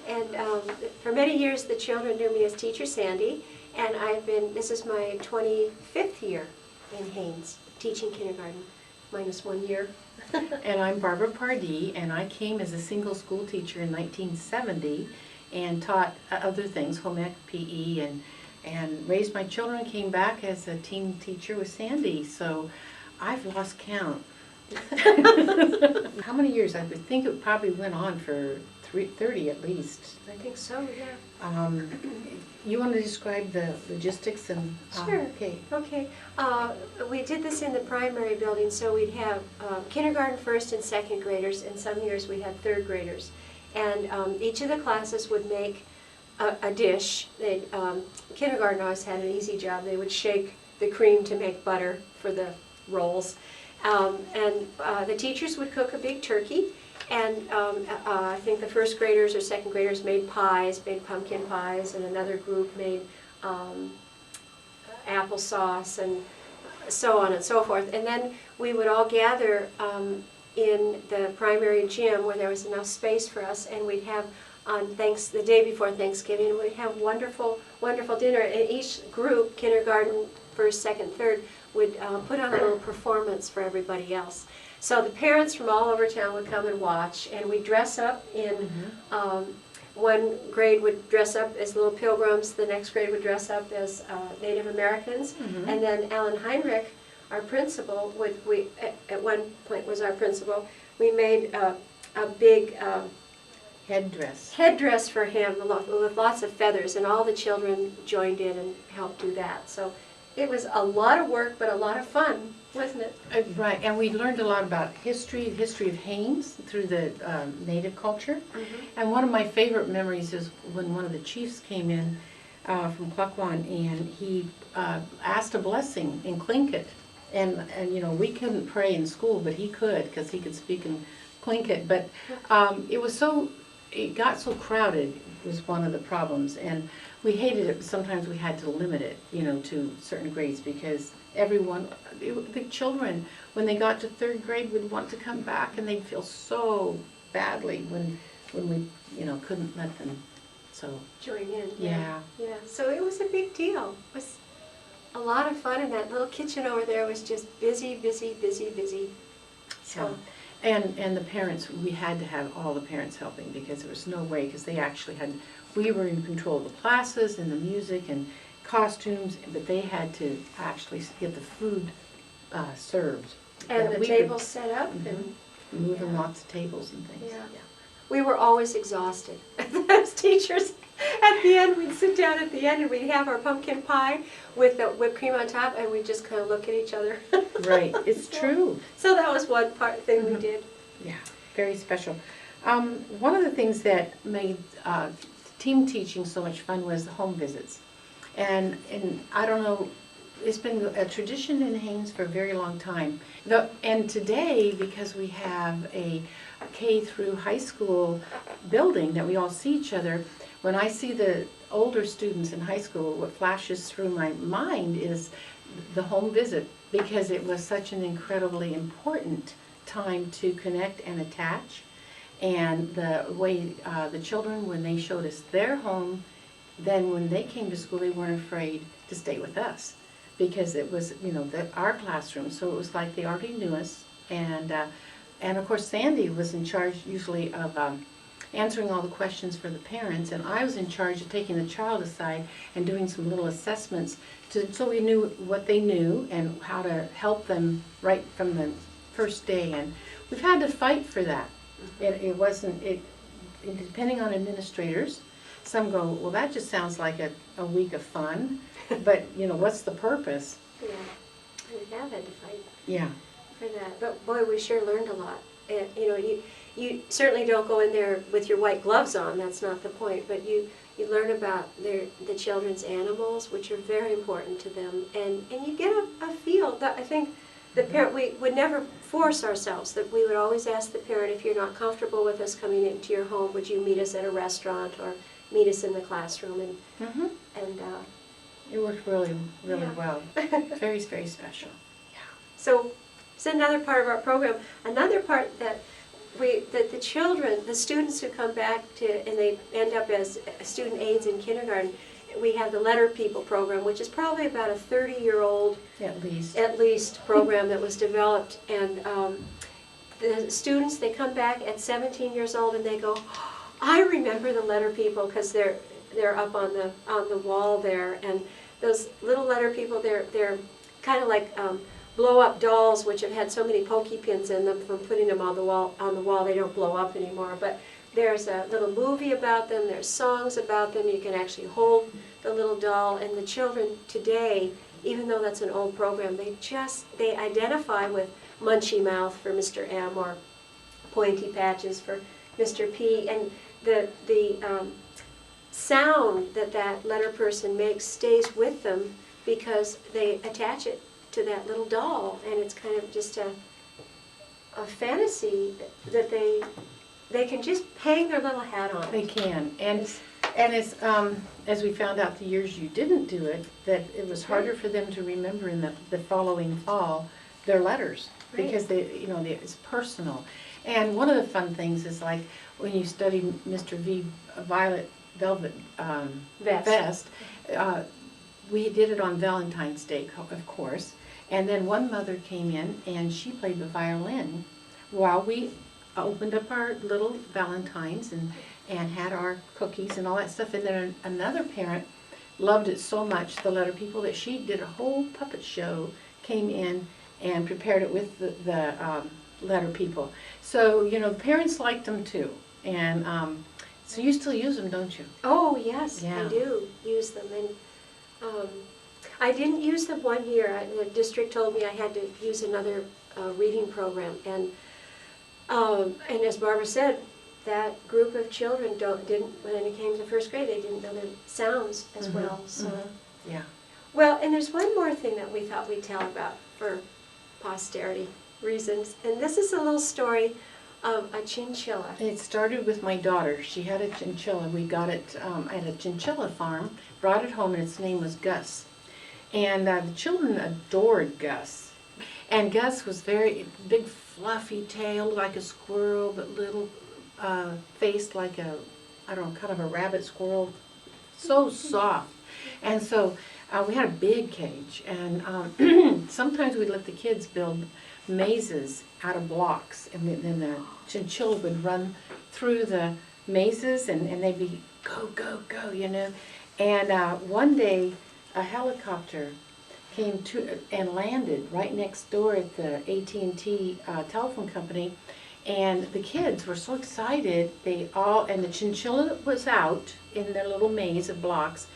And for many years, the children knew me as Teacher Sandy, and this is my 25th year in Haines, teaching kindergarten, minus 1 year. And I'm Barbara Pardee, and I came as a single school teacher in 1970 and taught other things, home ec, PE, and raised my children, came back as a teen teacher with Sandy, so I've lost count. How many years? I would think it probably went on for 30 at least. I think so, yeah. You want to describe the logistics and? Sure. Okay. Okay. We did this in the primary building, so we'd have kindergarten, first and second graders, and some years we had third graders. And each of the classes would make a dish. Kindergarten always had an easy job. They would shake the cream to make butter for the rolls. The teachers would cook a big turkey, and I think the first graders or second graders made pies, made pumpkin pies, and another group made applesauce, and so on and so forth. And then we would all gather in the primary gym where there was enough space for us, and we'd have the day before Thanksgiving, we'd have wonderful, wonderful dinner. And each group, kindergarten, first, second, third, would put on a little performance for everybody else. So the parents from all over town would come and watch, and we'd dress up in, one grade would dress up as little pilgrims, the next grade would dress up as Native Americans, and then Alan Heinrich, our principal, at one point was our principal, we made a big headdress for him with lots of feathers, and all the children joined in and helped do that. So it was a lot of work, but a lot of fun, wasn't it? Right, and we learned a lot about the history of Haines through the native culture. And one of my favorite memories is when one of the chiefs came in from Cluckwan, and he asked a blessing in Tlingit. And you know, we couldn't pray in school, but he could, because he could speak in Tlingit. But it got so crowded was one of the problems, and we hated it. Sometimes we had to limit it, you know, to certain grades, because the children, when they got to third grade, would want to come back, and they'd feel so badly when we, you know, couldn't let them join in. Yeah. So it was a big deal. It was a lot of fun, and that little kitchen over there was just busy, busy, busy, busy. So. And the parents, we had to have all the parents helping, because there was no way, because we were in control of the classes and the music and costumes, but they had to actually get the food served. And the tables set up. And moving lots of tables and things. Yeah. We were always exhausted as teachers. At the end, we'd sit down at the end and we'd have our pumpkin pie with the whipped cream on top, and we'd just kind of look at each other. Right, it's true. So that was one thing we did. Yeah, very special. One of the things that made team teaching so much fun was the home visits. And I don't know, it's been a tradition in Haines for a very long time. And today, because we have a K through high school building that we all see each other, when I see the older students in high school, what flashes through my mind is the home visit, because it was such an incredibly important time to connect and attach. And the way the children, when they showed us their home, then when they came to school, they weren't afraid to stay with us, because it was, you know, our classroom. So it was like they already knew us. And of course, Sandy was in charge usually of answering all the questions for the parents, and I was in charge of taking the child aside and doing some little assessments so we knew what they knew and how to help them right from the first day. And we've had to fight for that. It wasn't, depending on administrators, some go, well, that just sounds like a week of fun, but you know, what's the purpose? Yeah, we have had to fight for that. But boy, we sure learned a lot. And, you know, you certainly don't go in there with your white gloves on, that's not the point, but you learn about the children's animals, which are very important to them, and you get a feel that I think the parent, we would never force ourselves, that we would always ask the parent, if you're not comfortable with us coming into your home, would you meet us at a restaurant or meet us in the classroom? And it worked really well. Very, very special. So it's another part of our program. Another part that the children, the students who come back and they end up as student aides in kindergarten, we have the Letter People program, which is probably about a 30-year-old at least program that was developed. And the students, they come back at 17 years old and they go, I remember the Letter People, because they're up on the wall there. And those little Letter People, they're kind of like blow-up dolls, which have had so many pokey pins in them from putting them on the wall. They don't blow up anymore. But there's a little movie about them. There's songs about them. You can actually hold the little doll. And the children today, even though that's an old program, they identify with Munchy Mouth for Mr. M or Pointy Patches for Mr. P. And the sound that letter person makes stays with them because they attach it to that little doll, and it's kind of just a fantasy that they can just hang their little hat on. They can, and it's as we found out the years you didn't do it, that it was harder for them to remember in the following fall their letters, because it's personal. And one of the fun things is like when you study Mr. V Violet Velvet Vest, we did it on Valentine's Day, of course. And then one mother came in and she played the violin while we opened up our little Valentines and had our cookies and all that stuff. And then another parent loved it so much, the Letter People, that she did a whole puppet show, came in and prepared it with the Letter People. So, parents liked them too. And so you still use them, don't you? Oh, yes, Yeah. I do use them. And I didn't use them one year. The district told me I had to use another reading program. And as Barbara said, that group of children didn't, when it came to first grade, they didn't know their sounds as well. So, yeah. Well, and there's one more thing that we thought we'd tell about for posterity reasons. And this is a little story of a chinchilla. It started with my daughter. She had a chinchilla. We got it at a chinchilla farm, brought it home, and its name was Gus. And the children adored Gus. And Gus was very big, fluffy tail, like a squirrel, but little face like kind of a rabbit squirrel. So soft. And so we had a big cage. And sometimes we'd let the kids build mazes out of blocks. And then the chinchilla would run through the mazes and they'd be go, go, go, And one day, a helicopter came and landed right next door at the AT&T telephone company, and the kids were so excited. And the chinchilla was out in their little maze of blocks,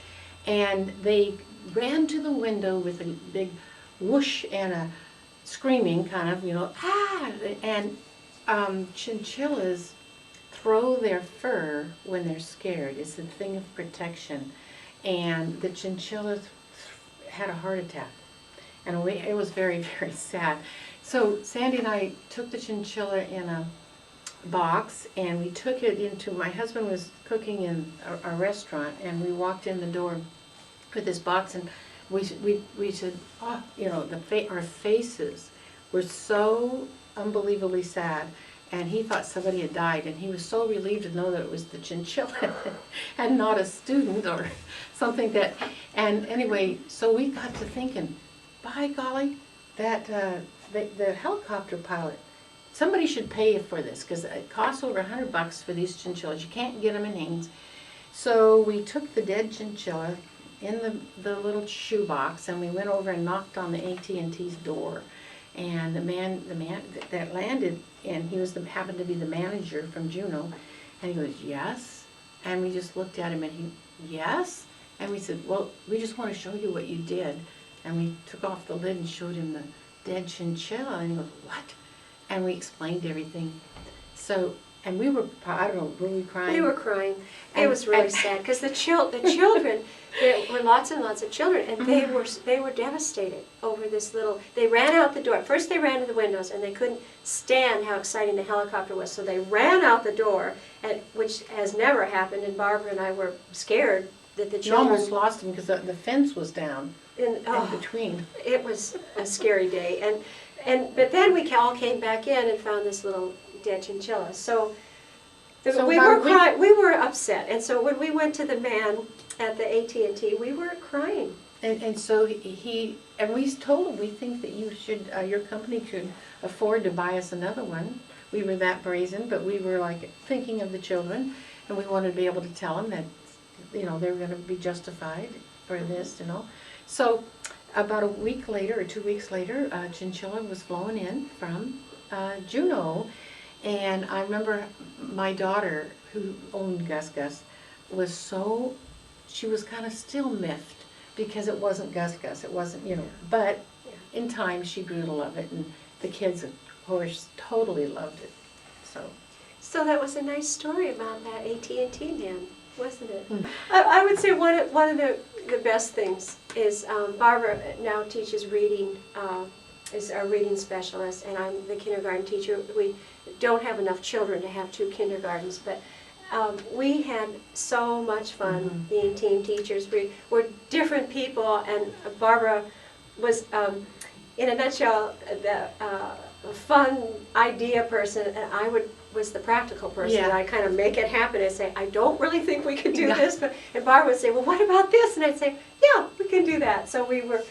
and they ran to the window with a big whoosh and a screaming kind of, ah! And chinchillas throw their fur when they're scared. It's a thing of protection. And the chinchilla had a heart attack. And it was very, very sad. So Sandy and I took the chinchilla in a box, and we took it my husband was cooking in a restaurant, and we walked in the door with this box, and we said, oh, our faces were so unbelievably sad. And he thought somebody had died, and he was so relieved to know that it was the chinchilla and not a student or something and anyway, so we got to thinking, by golly, that the helicopter pilot, somebody should pay for this, because it costs over $100 for these chinchillas. You can't get them in Haines. So we took the dead chinchilla in the little shoebox, and we went over and knocked on the AT&T's door. And the man that landed, and he happened to be the manager from Juneau, and he goes, yes? And we just looked at him, and he, yes? And we said, well, we just want to show you what you did. And we took off the lid and showed him the dead chinchilla, and he goes, what? And we explained everything. So, and we were, I don't know, were we crying? We were crying. It was really sad, because the children, there were lots and lots of children, and they were devastated over this little. They ran out the door. First, they ran to the windows, and they couldn't stand how exciting the helicopter was. So they ran out the door, which has never happened. And Barbara and I were scared that the children. You almost lost them because the fence was down in between. It was a scary day, but then we all came back in and found this little dead chinchillas. So, So we about were a week- crying. We were upset, and so when we went to the man at the AT&T, we were crying. And so and we told him, we think that you should, your company could afford to buy us another one. We were that brazen, but we were like thinking of the children, and we wanted to be able to tell them that, you know, they were gonna be justified for this, you know. So about a week later, or 2 weeks later, chinchilla was flown in from Juneau. And I remember my daughter, who owned Gus Gus, she was kind of still miffed because it wasn't Gus Gus, it wasn't, you know, but in time she grew to love it, and the kids, of course, totally loved it, so. So that was a nice story about that AT&T man, wasn't it? Mm. I would say one of the best things is Barbara now teaches reading, is our reading specialist, and I'm the kindergarten teacher. We don't have enough children to have 2 kindergartens, but we had so much fun being team teachers. We were different people, and Barbara was, in a nutshell, the fun idea person, and I was the practical person. Yeah. And I kind of make it happen and say, I don't really think we could do Yeah. this, and Barbara would say, well, what about this? And I'd say, yeah, we can do that. So we were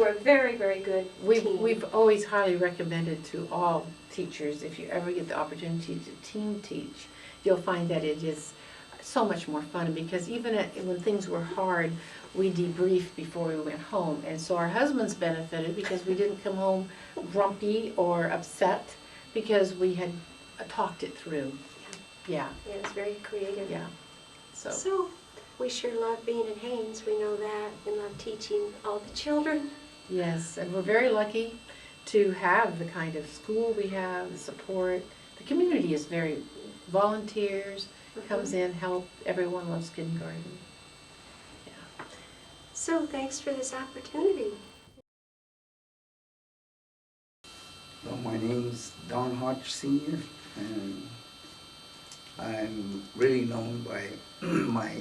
a very, very good team. We've always highly recommended to all teachers, if you ever get the opportunity to team teach, you'll find that it is so much more fun, because even when things were hard, we debriefed before we went home. And so our husbands benefited because we didn't come home grumpy or upset, because we had talked it through. Yeah. Yeah, it's very creative. Yeah. So we sure love being at Haines. We know that, and love teaching all the children. Yes, and we're very lucky to have the kind of school we have, the support. The community is very, volunteers, comes in, help, everyone loves kindergarten. Yeah. So thanks for this opportunity. Well, my name's Don Hodge Sr., and I'm really known by my